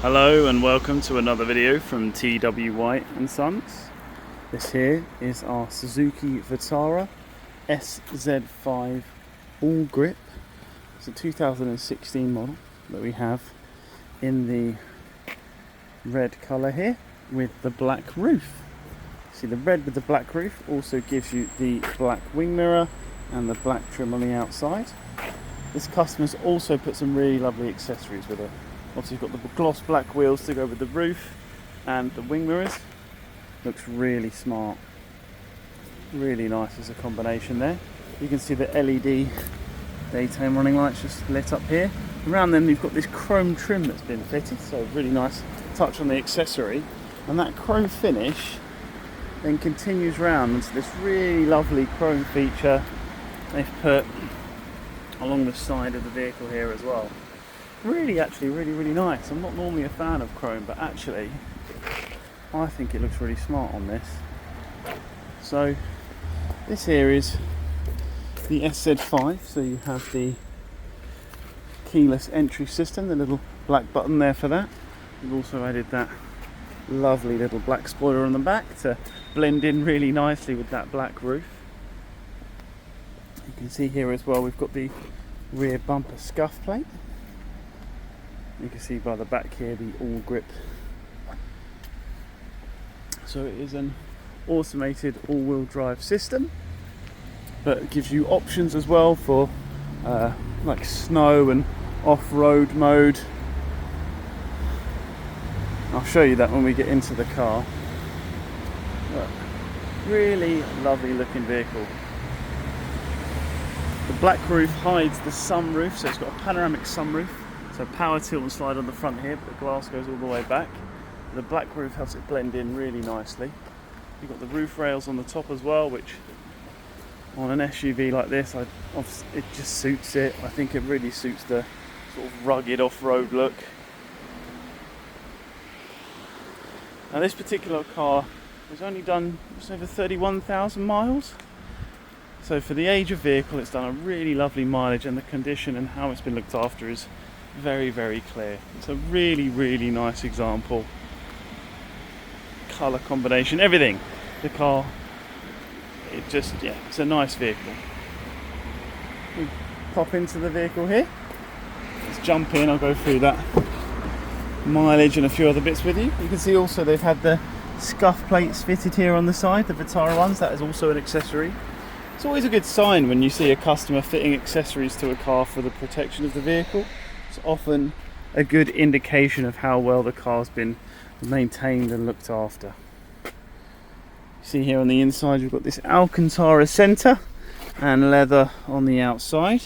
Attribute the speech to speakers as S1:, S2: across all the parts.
S1: Hello and welcome to another video from TW & Sons. This here is our Suzuki Vitara SZ5 ALLGRIP. It's a 2016 model that we have in the red colour here with the black roof. See, the red with the black roof also gives you the black wing mirror and the black trim on the outside. This customer's also put some really lovely accessories with it. Obviously you've got the gloss black wheels to go with the roof and the wing mirrors. Looks really smart. Really nice as a combination there. You can see the LED daytime running lights just lit up here. Around them you've got this chrome trim that's been fitted, so really nice touch on the accessory. And that chrome finish then continues round into this really lovely chrome feature they've put along the side of the vehicle here as well. Really nice. I'm not normally a fan of chrome, but actually I think it looks really smart on this. So this here is the SZ5, so you have the keyless entry system, the little black button there for that. We've also added that lovely little black spoiler on the back to blend in really nicely with that black roof. You can see here as well we've got the rear bumper scuff plate. You can see by the back here the ALLGRIP. So it is an automated all-wheel drive system, but it gives you options as well for like snow and off-road mode. I'll show you that when we get into the car. But really lovely looking vehicle. The black roof hides the sunroof, so it's got a panoramic sunroof. So power tilt and slide on the front here, but the glass goes all the way back. The black roof helps it blend in really nicely. You've got the roof rails on the top as well, which on an SUV like this, it just suits it. I think it really suits the sort of rugged off-road look. Now this particular car has only done just over 31,000 miles. So for the age of vehicle, it's done a really lovely mileage, and the condition and how it's been looked after is very clear. It's a really nice example. Colour combination, everything. The car, it's a nice vehicle. We pop into the vehicle here. Let's jump in, I'll go through that mileage and a few other bits with you. You can see also they've had the scuff plates fitted here on the side, the Vitara ones. That is also an accessory. It's always a good sign when you see a customer fitting accessories to a car for the protection of the vehicle. It's often a good indication of how well the car's been maintained and looked after. You see here on the inside you've got this Alcantara centre and leather on the outside.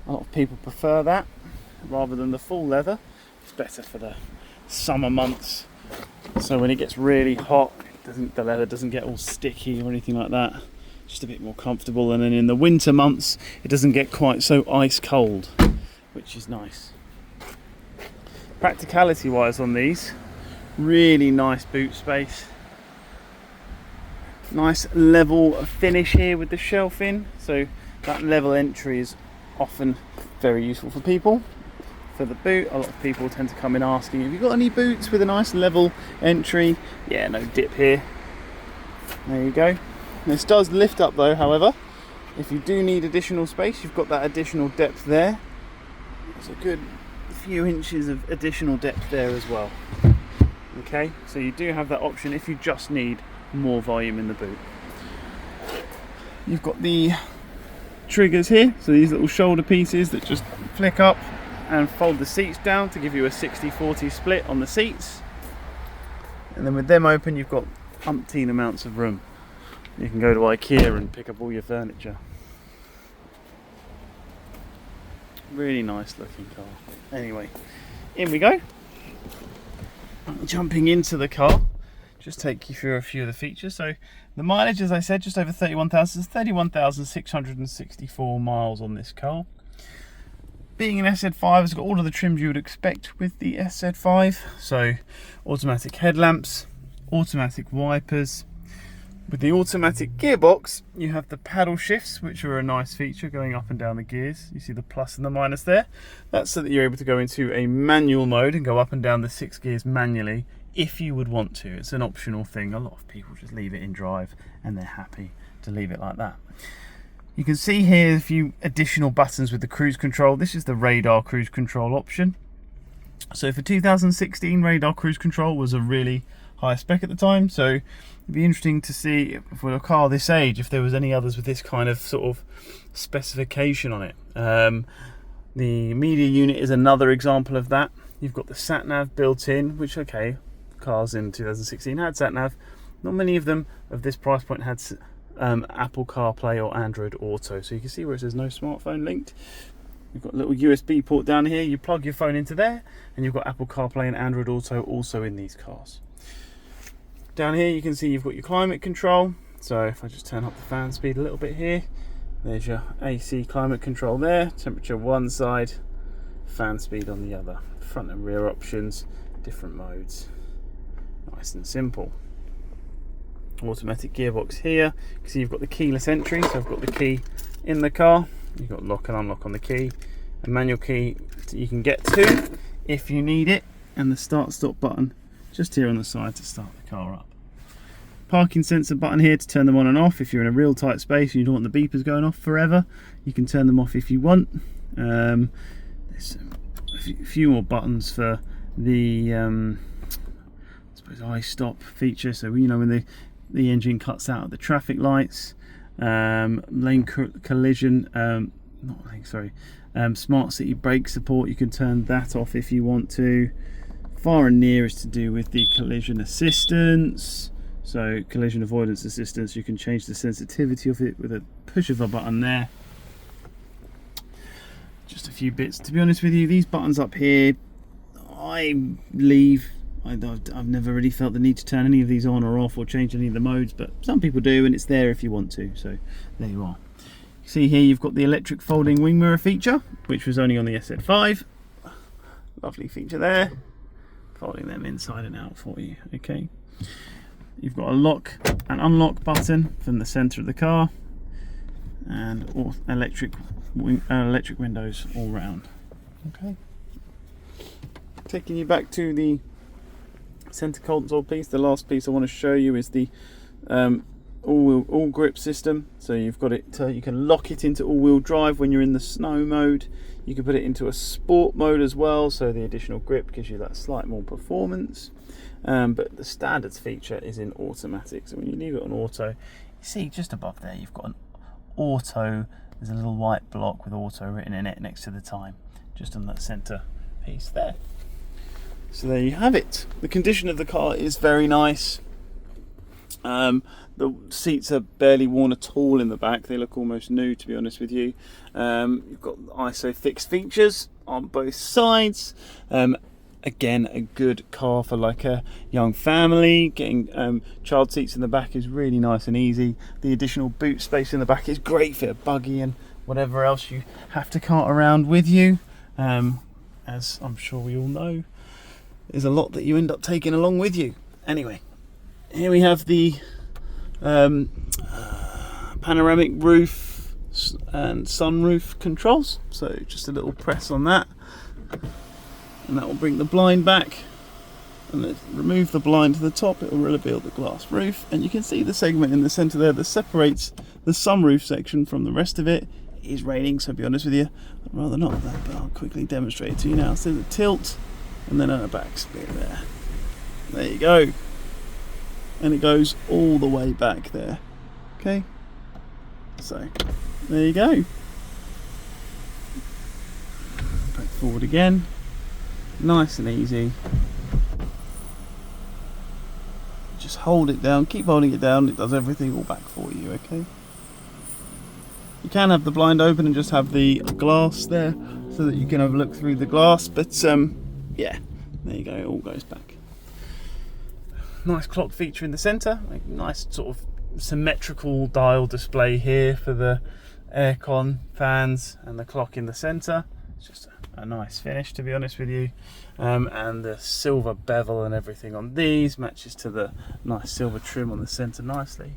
S1: A lot of people prefer that rather than the full leather. It's better for the summer months, so when it gets really hot the leather doesn't get all sticky or anything like that. Just a bit more comfortable, and then in the winter months it doesn't get quite so ice cold, which is nice. Practicality wise on these, really nice boot space. Nice level finish here with the shelf in, so that level entry is often very useful for people. For the boot, a lot of people tend to come in asking, have you got any boots with a nice level entry? Yeah, no dip here. There you go. This does lift up though, however. If you do need additional space, you've got that additional depth there. There's a good few inches of additional depth there as well. Okay, so you do have that option if you just need more volume in the boot. You've got the triggers here, so these little shoulder pieces that just flick up and fold the seats down to give you a 60-40 split on the seats. And then with them open, you've got umpteen amounts of room. You can go to IKEA and pick up all your furniture. Really nice looking car. Anyway, in we go. Jumping into the car, just take you through a few of the features. So the mileage, as I said, just over 31,000, 31,664 miles on this car. Being an SZ5, it's got all of the trims you would expect with the SZ5. So automatic headlamps, automatic wipers, With the automatic gearbox, you have the paddle shifts, which are a nice feature, going up and down the gears. You see the plus and the minus there. That's so that you're able to go into a manual mode and go up and down the 6 gears manually if you would want to. It's an optional thing. A lot of people just leave it in drive and they're happy to leave it like that. You can see here a few additional buttons with the cruise control. This is the radar cruise control option. So for 2016, radar cruise control was a really high spec at the time, so it'd be interesting to see if for a car this age if there was any others with this kind of sort of specification on it. The media unit is another example of that. You've got the sat nav built in, which, okay, cars in 2016 had sat nav. Not many of them of this price point had Apple CarPlay or Android Auto. So you can see where it says no smartphone linked. You've got a little USB port down here. You plug your phone into there, and you've got Apple CarPlay and Android Auto also in these cars. Down here you can see you've got your climate control. So if I just turn up the fan speed a little bit here, there's your AC climate control there, temperature one side, fan speed on the other, front and rear options, different modes. Nice and simple. Automatic gearbox here. You can see you've got the keyless entry, so I've got the key in the car. You've got lock and unlock on the key. A manual key you can get to if you need it, and the start stop button just here on the side to start the car up. Parking sensor button here to turn them on and off. If you're in a real tight space and you don't want the beepers going off forever, you can turn them off if you want. There's a few more buttons for the I suppose eye stop feature, so you know when the engine cuts out of the traffic lights. Lane collision, not lane, sorry, smart city brake support, you can turn that off if you want to. Far and near is to do with the collision assistance, so collision avoidance assistance, you can change the sensitivity of it with a push of a button there. Just a few bits, to be honest with you, these buttons up here I've never really felt the need to turn any of these on or off or change any of the modes, but some people do, and it's there if you want to, so there you are. You see here you've got the electric folding wing mirror feature, which was only on the SZ5. Lovely feature there, folding them inside and out for you. Okay, you've got a lock and unlock button from the center of the car, and electric windows all round. Okay, taking you back to the center console piece. The last piece I want to show you is the all grip system. So you've got it, you can lock it into all-wheel drive when you're in the snow mode. You can put it into a sport mode as well, so the additional grip gives you that slight more performance. But the standards feature is in automatic, so when you leave it on auto, you see just above there you've got an auto. There's a little white block with auto written in it next to the time, just on that center piece there. So there you have it. The condition of the car is very nice. The seats are barely worn at all in the back. They look almost new, to be honest with you. You've got ISOFIX features on both sides. Again, a good car for like a young family. Getting child seats in the back is really nice and easy. The additional boot space in the back is great for a buggy and whatever else you have to cart around with you. As I'm sure we all know, there's a lot that you end up taking along with you. Anyway, here we have the panoramic roof and sunroof controls. So just a little press on that, and that will bring the blind back. And then remove the blind to the top, it will reveal the glass roof, and you can see the segment in the center there that separates the sunroof section from the rest of it. It is raining, so to be honest with you, I'd rather not, but I'll quickly demonstrate it to you now. So there's a tilt and then a back spin there. There you go. And it goes all the way back there. Okay, so there you go. Back forward again, nice and easy. Just hold it down, keep holding it down, it does everything all back for you. Okay, you can have the blind open and just have the glass there so that you can have a look through the glass, but yeah, there you go, it all goes back. Nice clock feature in the center, like nice sort of symmetrical dial display here for the aircon, fans, and the clock in the center. It's just a nice finish, to be honest with you. And the silver bevel and everything on these matches to the nice silver trim on the center nicely.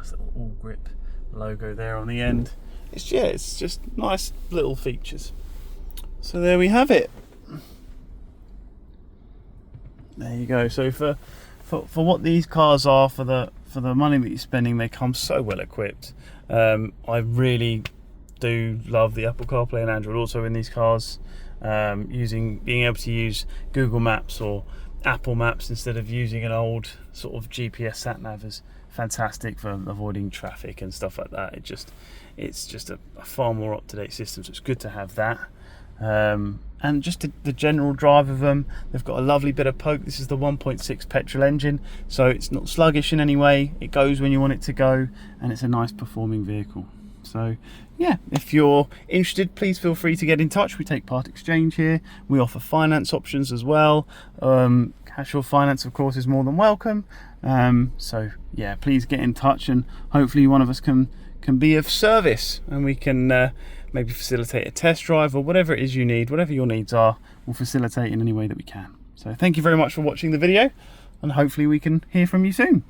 S1: nice little ALLGRIP logo there on the end. It's just nice little features. So there we have it. There you go. So for what these cars are, for the money that you're spending, they come so well equipped. I really do love the Apple CarPlay and Android Auto in these cars. Being able to use Google Maps or Apple Maps instead of using an old sort of GPS sat nav is fantastic for avoiding traffic and stuff like that. It's just a far more up-to-date system, so it's good to have that. And just the general drive of them, they've got a lovely bit of poke. This is the 1.6 petrol engine, so it's not sluggish in any way. It goes when you want it to go, and it's a nice performing vehicle. So yeah, if you're interested, please feel free to get in touch. We take part exchange here. We offer finance options as well. Cash or finance, of course, is more than welcome. So yeah, please get in touch, and hopefully one of us can be of service, and we can maybe facilitate a test drive or whatever it is you need. Whatever your needs are, we'll facilitate in any way that we can. So thank you very much for watching the video, and hopefully we can hear from you soon.